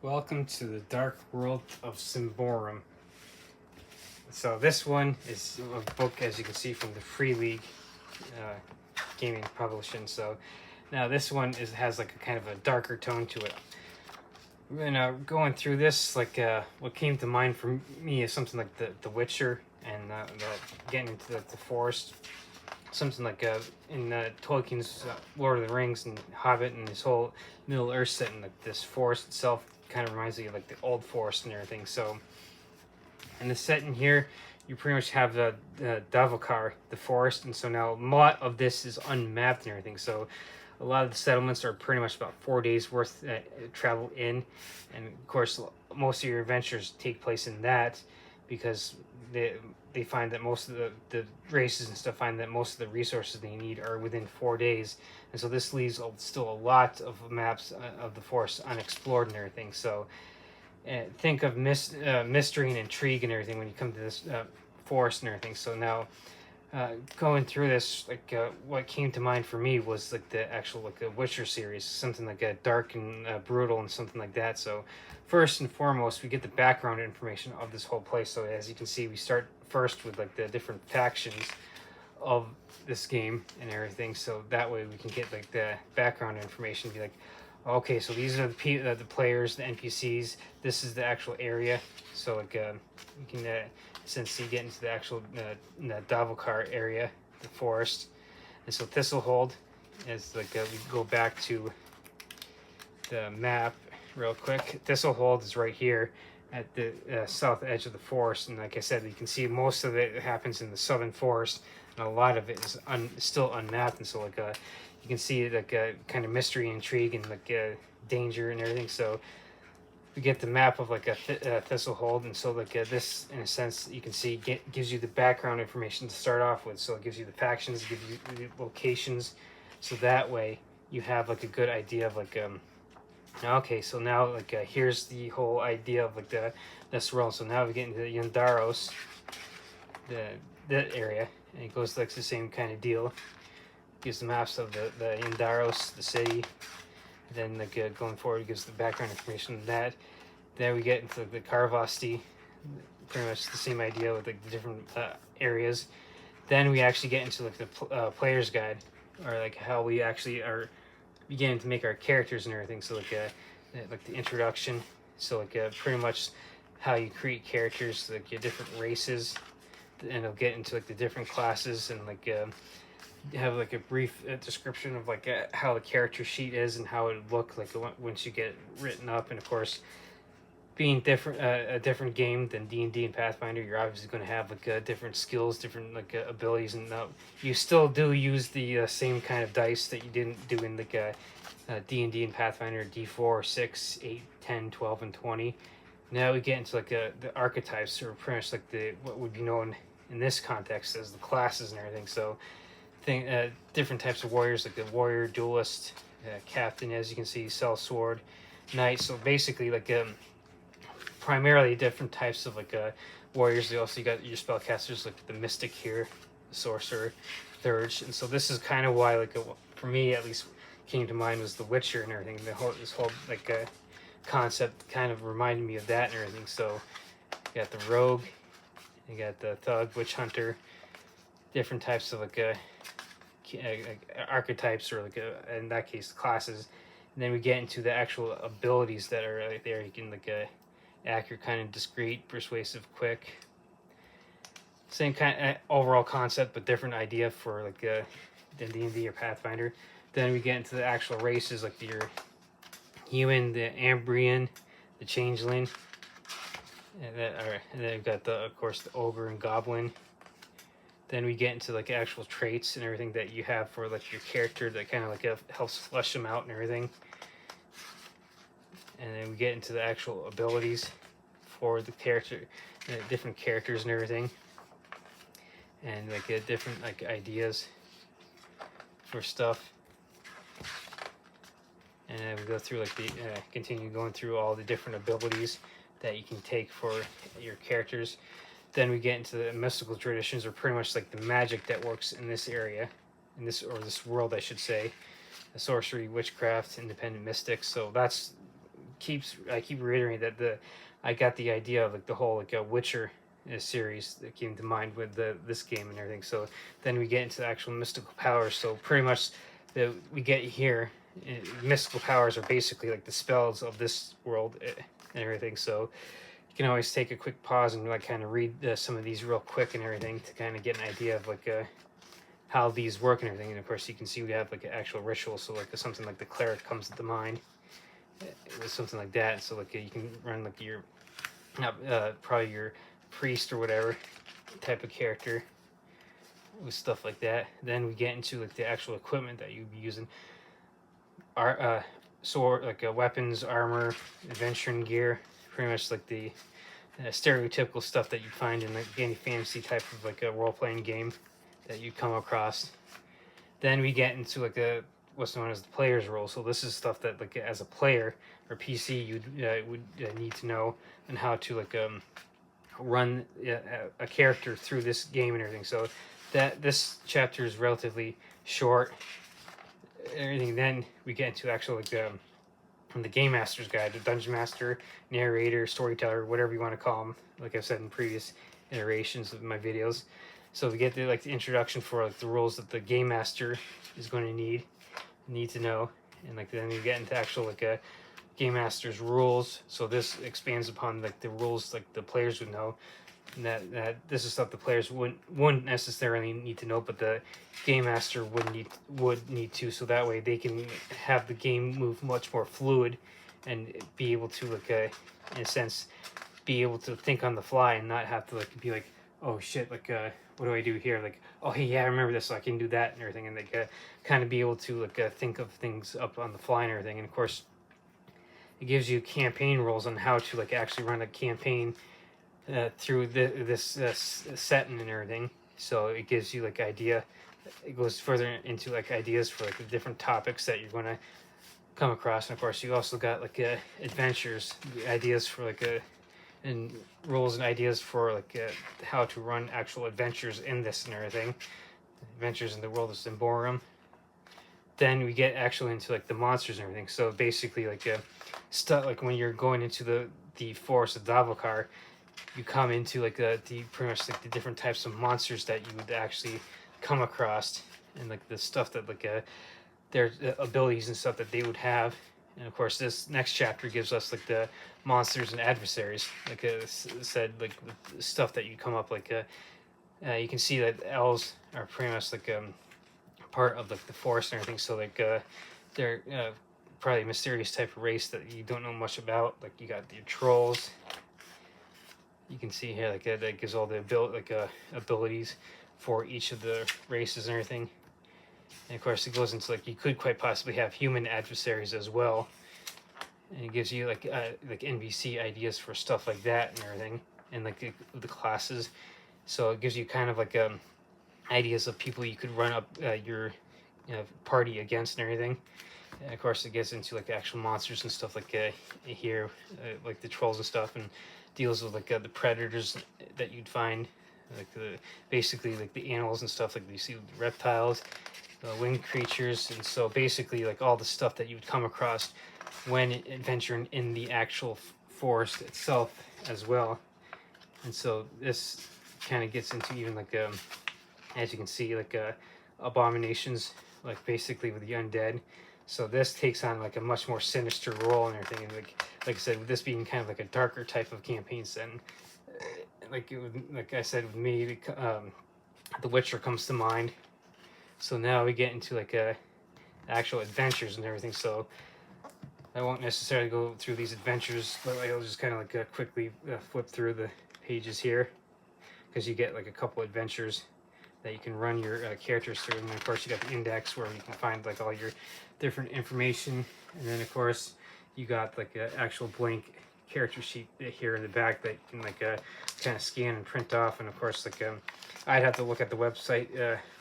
Welcome to the dark world of Symborum. So this one is a book, as you can see, from the Free League gaming publishing. So now this one has like a kind of a darker tone to it. And going through this, what came to mind for me is something like the Witcher and getting into the forest. Something like in Tolkien's Lord of the Rings and Hobbit and this whole Middle Earth setting, like this forest itself kind of reminds me of like the old forest and everything. So in the setting here, you pretty much have the Davokar, the forest, and so now a lot of this is unmapped and everything. So a lot of the settlements are pretty much about 4 days worth travel in, and of course most of your adventures take place in that because they find that most of the races and stuff find that most of the resources they need are within 4 days, and so this leaves still a lot of maps of the forest unexplored and everything. So think of mystery and intrigue and everything when you come to this forest and everything. So now going through this, what came to mind for me was like the actual like a Witcher series, something like a dark and brutal and something like that. So first and foremost, we get the background information of this whole place. So as you can see, we start first with like the different factions of this game and everything. So that way we can get like the background information, be like, okay, so these are the players, the NPCs. This is the actual area. So like you can since you get into the actual Davokar area, the forest, and so Thistlehold is like we go back to the map real quick. Thistlehold is right here at the south edge of the forest, and like I said, you can see most of it happens in the southern forest, and a lot of it is still unmapped, and so like you can see like a kind of mystery, intrigue, and like danger and everything. So we get the map of like a Thistlehold, and so like this, in a sense, you can see gives you the background information to start off with. So it gives you the factions, gives you the locations, so that way you have like a good idea of like okay, so now like here's the whole idea of like this world. So now we get into the Yandaros, that area, and it goes like the same kind of deal. Gives the maps of the Yandaros, the city. Then like going forward, it gives the background information of that. Then we get into the Karvasti, pretty much the same idea with like the different areas. Then we actually get into like the player's guide, or like how we actually are beginning to make our characters and everything. So like the introduction. So like pretty much how you create characters, like your different races, and it'll get into like the different classes and like have like a brief description of like how the character sheet is and how it would look like once you get written up. And of course, being different a different game than D&D and Pathfinder, you're obviously going to have like different skills, different like abilities, and you still do use the same kind of dice that you didn't do in like D&D and Pathfinder, D4, 6, 8, 10, 12, and 20. Now we get into like the archetypes, or pretty much like the what would be known in this context as the classes and everything. So different types of warriors, like the warrior, duelist, captain, as you can see, sellsword, knight. So basically like primarily different types of like warriors. You also got your spellcasters, like the mystic here, the sorcerer, thurge. And so this is kind of why like for me at least came to mind was the Witcher and everything. This whole like concept kind of reminded me of that and everything. So you got the rogue, you got the thug, witch hunter, different types of like archetypes, or like in that case classes. And then we get into the actual abilities that are right there. You can like accurate, kind of discreet, persuasive, quick. Same kind of overall concept, but different idea for like than D&D or Pathfinder. Then we get into the actual races, like your human, the Ambrian, the changeling, and then we've got of course the ogre and goblin. Then we get into like actual traits and everything that you have for like your character that kind of like helps flesh them out and everything. And then we get into the actual abilities for the character, different characters and everything, and like different like ideas for stuff. And then we go through like the continue going through all the different abilities that you can take for your characters. Then we get into the mystical traditions, or pretty much like the magic that works in this area, in this world, I should say. The sorcery, witchcraft, independent mystics. So that's I keep reiterating that I got the idea of like the whole like a Witcher series that came to mind with this game and everything. So then we get into the actual mystical powers. So pretty much that we get here, mystical powers are basically like the spells of this world and everything. So you can always take a quick pause and like kind of read some of these real quick and everything to kind of get an idea of like how these work and everything. And of course you can see we have like an actual ritual. So like something like the cleric comes to mind with something like that. So like you can run like your probably your priest or whatever type of character with stuff like that. Then we get into like the actual equipment that you'd be using. Our sword, like weapons, armor, adventuring gear, pretty much like the stereotypical stuff that you find in like any fantasy type of like a role-playing game that you come across. Then we get into like what's known as the player's role. So this is stuff that like as a player or PC you would need to know and how to like run a character through this game and everything. So that this chapter is relatively short. Everything. Then we get into actual like from the game master's guide, the dungeon master, narrator, storyteller, whatever you want to call them. Like I've said in previous iterations of my videos. So we get the like the introduction for like the rules that the game master is going to need to know, and like then you get into actual like a game master's rules. So this expands upon like the rules like the players would know. And that this is stuff the players wouldn't necessarily need to know, but the game master would need to, so that way they can have the game move much more fluid and be able to like in a sense be able to think on the fly and not have to like be like, oh shit, like what do I do here, like, oh hey, yeah, I remember this, so I can do that and everything, and like kind of be able to like think of things up on the fly and everything. And of course it gives you campaign rules on how to like actually run a campaign through this setting and everything. So it gives you like idea. It goes further into like ideas for like the different topics that you're going to come across. And of course, you also got like adventures, ideas for like and rules and ideas for like how to run actual adventures in this and everything. Adventures in the world of Symborum. Then we get actually into like the monsters and everything. So basically, like stuff like when you're going into the forest of Davokar, you come into like the pretty much like the different types of monsters that you would actually come across, and like the stuff that like their abilities and stuff that they would have. And of course this next chapter gives us like the monsters and adversaries, like said, like the stuff that you come up like you can see that elves are pretty much like part of like the forest and everything. So like they're probably a mysterious type of race that you don't know much about. Like you got the trolls. You can see here like that gives all the abilities for each of the races and everything. And of course it goes into like you could quite possibly have human adversaries as well, and it gives you like NPC ideas for stuff like that and everything, and like the classes. So it gives you kind of like ideas of people you could run up your party against and everything. And of course it gets into like actual monsters and stuff like here, like the trolls and stuff, and deals with like the predators that you'd find, like basically like the animals and stuff, like you see reptiles, winged creatures. And so basically like all the stuff that you would come across when adventuring in the actual forest itself as well. And so this kind of gets into even like as you can see like abominations, like basically with the undead. So this takes on like a much more sinister role and everything. And like I said, with this being kind of like a darker type of campaign setting, like I said, with me, The Witcher comes to mind. So now we get into like actual adventures and everything. So I won't necessarily go through these adventures, but I'll just kind of like quickly flip through the pages here, because you get like a couple adventures that you can run your characters through. And then of course you got the index where you can find like all your different information. And then of course you got like an actual blank character sheet here in the back that you can like kind of scan and print off. And of course like I'd have to look at the website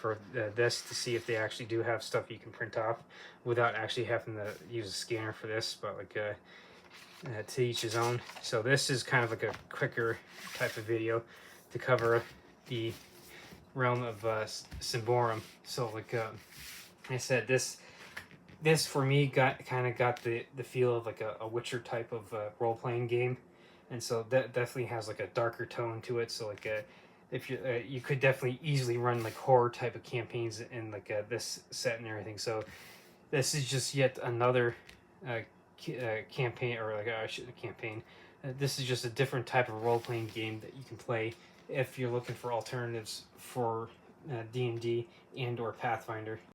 for this to see if they actually do have stuff you can print off without actually having to use a scanner for this, but like to each his own. So this is kind of like a quicker type of video to cover the realm of Symborum. So like I said, this this for me got the feel of like a Witcher type of role playing game, and so that definitely has like a darker tone to it. So like if you you could definitely easily run like horror type of campaigns in like this set and everything. So this is just yet another uh, campaign, or like a campaign. This is just a different type of role playing game that you can play if you're looking for alternatives for D&D and or Pathfinder.